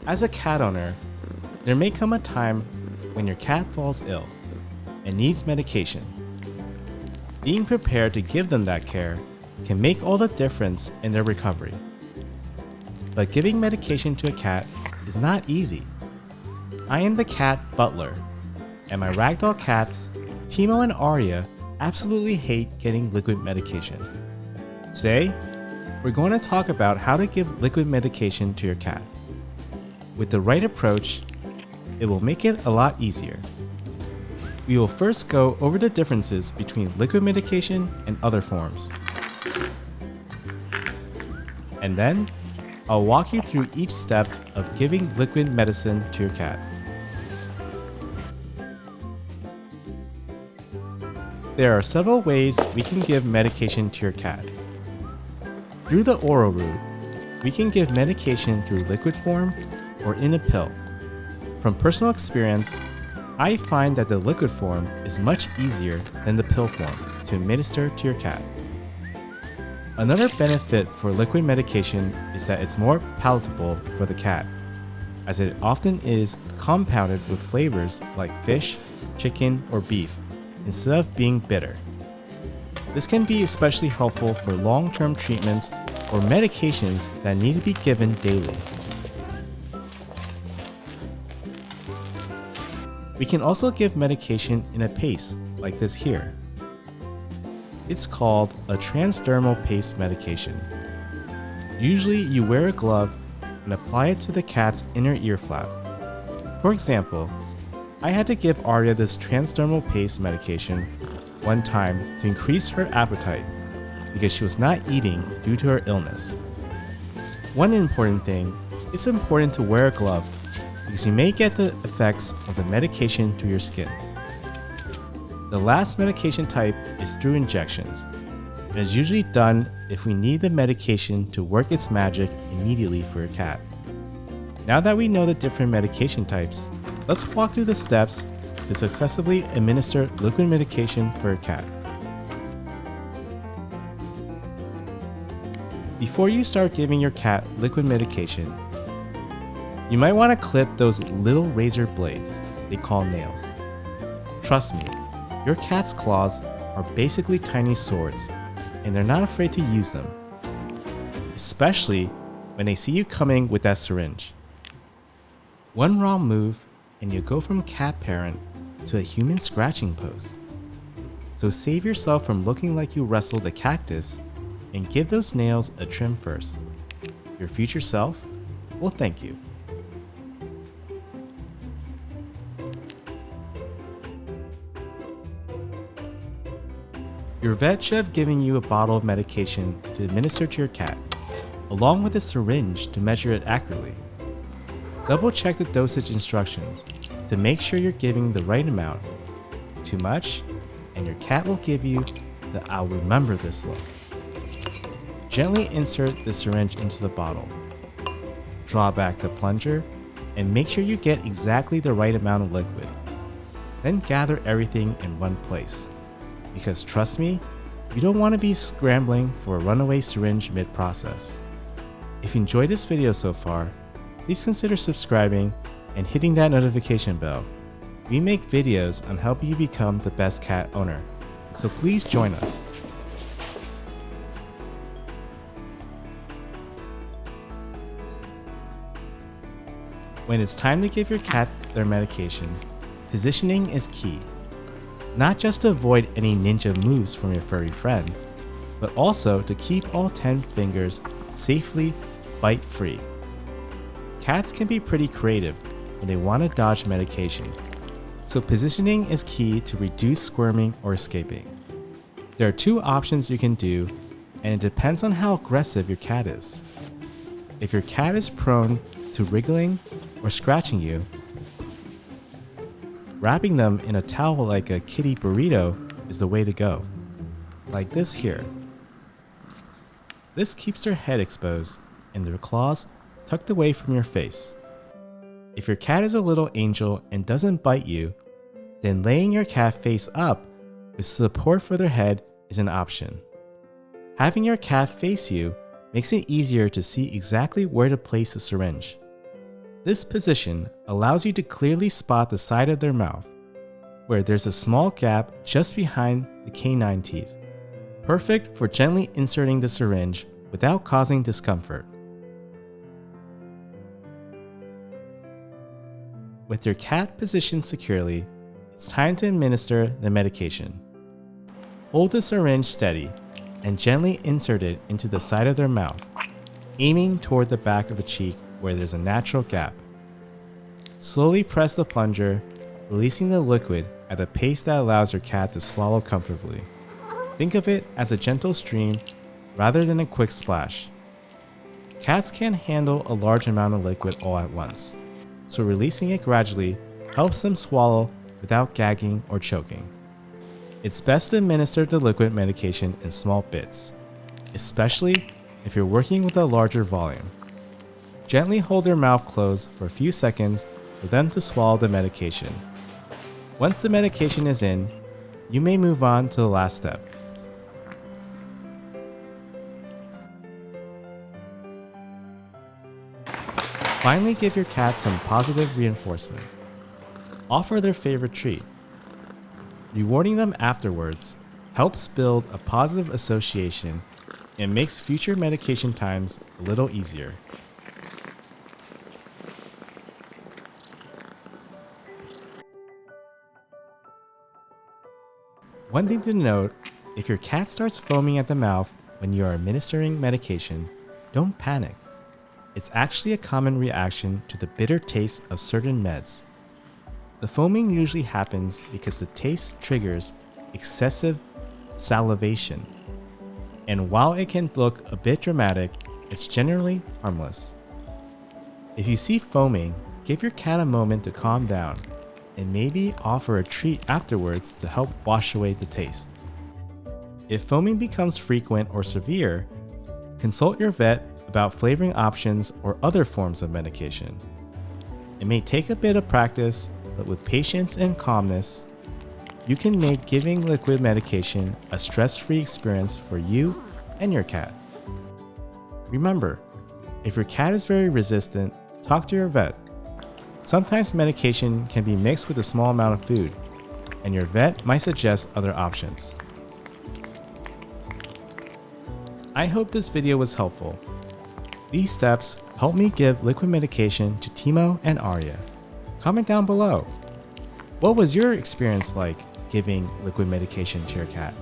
As a cat owner, there may come a time when your cat falls ill and needs medication. Being prepared to give them that care can make all the difference in their recovery. But giving medication to a cat is not easy. I am the Cat Butler, and my Ragdoll cats, Teemo and Arya, absolutely hate getting liquid medication. Today, we're going to talk about how to give liquid medication to your cat. With the right approach, it will make it a lot easier. We will first go over the differences between liquid medication and other forms. And then, I'll walk you through each step of giving liquid medicine to your cat. There are several ways we can give medication to your cat. Through the oral route, we can give medication through liquid form or in a pill. From personal experience, I find that the liquid form is much easier than the pill form to administer to your cat. Another benefit for liquid medication is that it's more palatable for the cat, as it often is compounded with flavors like fish, chicken, or beef, instead of being bitter. This can be especially helpful for long-term treatments or medications that need to be given daily. We can also give medication in a paste, like this here. It's called a transdermal paste medication. Usually you wear a glove and apply it to the cat's inner ear flap. For example, I had to give Arya this transdermal paste medication one time to increase her appetite because she was not eating due to her illness. One important thing, it's important to wear a glove because you may get the effects of the medication to your skin. The last medication type is through injections, and is usually done if we need the medication to work its magic immediately for your cat. Now that we know the different medication types, let's walk through the steps to successfully administer liquid medication for your cat. Before you start giving your cat liquid medication, you might want to clip those little razor blades they call nails. Trust me, your cat's claws are basically tiny swords, and they're not afraid to use them, especially when they see you coming with that syringe. One wrong move and you go from cat parent to a human scratching pose. So save yourself from looking like you wrestled a cactus and give those nails a trim first. Your future self will thank you. Your vet should have given you a bottle of medication to administer to your cat, along with a syringe to measure it accurately. Double check the dosage instructions to make sure you're giving the right amount. Too much, and your cat will give you the "I'll remember this" look. Gently insert the syringe into the bottle. Draw back the plunger and make sure you get exactly the right amount of liquid. Then gather everything in one place. Because trust me, you don't want to be scrambling for a runaway syringe mid-process. If you enjoyed this video so far, please consider subscribing and hitting that notification bell. We make videos on helping you become the best cat owner, so please join us. When it's time to give your cat their medication, positioning is key. Not just to avoid any ninja moves from your furry friend, but also to keep all 10 fingers safely bite-free. Cats can be pretty creative when they want to dodge medication, so positioning is key to reduce squirming or escaping. There are two options you can do, and it depends on how aggressive your cat is. If your cat is prone to wriggling or scratching you, wrapping them in a towel like a kitty burrito is the way to go, like this here. This keeps their head exposed and their claws tucked away from your face. If your cat is a little angel and doesn't bite you, then laying your cat face up with support for their head is an option. Having your cat face you makes it easier to see exactly where to place the syringe. This position allows you to clearly spot the side of their mouth, where there's a small gap just behind the canine teeth, perfect for gently inserting the syringe without causing discomfort. With your cat positioned securely, it's time to administer the medication. Hold the syringe steady and gently insert it into the side of their mouth, aiming toward the back of the cheek where there's a natural gap. Slowly press the plunger, releasing the liquid at a pace that allows your cat to swallow comfortably. Think of it as a gentle stream rather than a quick splash. Cats can't handle a large amount of liquid all at once, so releasing it gradually helps them swallow without gagging or choking. It's best to administer the liquid medication in small bits, especially if you're working with a larger volume. Gently hold their mouth closed for a few seconds for them to swallow the medication. Once the medication is in, you may move on to the last step. Finally, give your cat some positive reinforcement. Offer their favorite treat. Rewarding them afterwards helps build a positive association and makes future medication times a little easier. One thing to note, if your cat starts foaming at the mouth when you are administering medication, don't panic. It's actually a common reaction to the bitter taste of certain meds. The foaming usually happens because the taste triggers excessive salivation. And while it can look a bit dramatic, it's generally harmless. If you see foaming, give your cat a moment to calm down and maybe offer a treat afterwards to help wash away the taste. If foaming becomes frequent or severe, consult your vet about flavoring options or other forms of medication. It may take a bit of practice, but with patience and calmness, you can make giving liquid medication a stress-free experience for you and your cat. Remember, if your cat is very resistant, talk to your vet. Sometimes medication can be mixed with a small amount of food, and your vet might suggest other options. I hope this video was helpful. These steps help me give liquid medication to Teemo and Arya. Comment down below. What was your experience like giving liquid medication to your cat?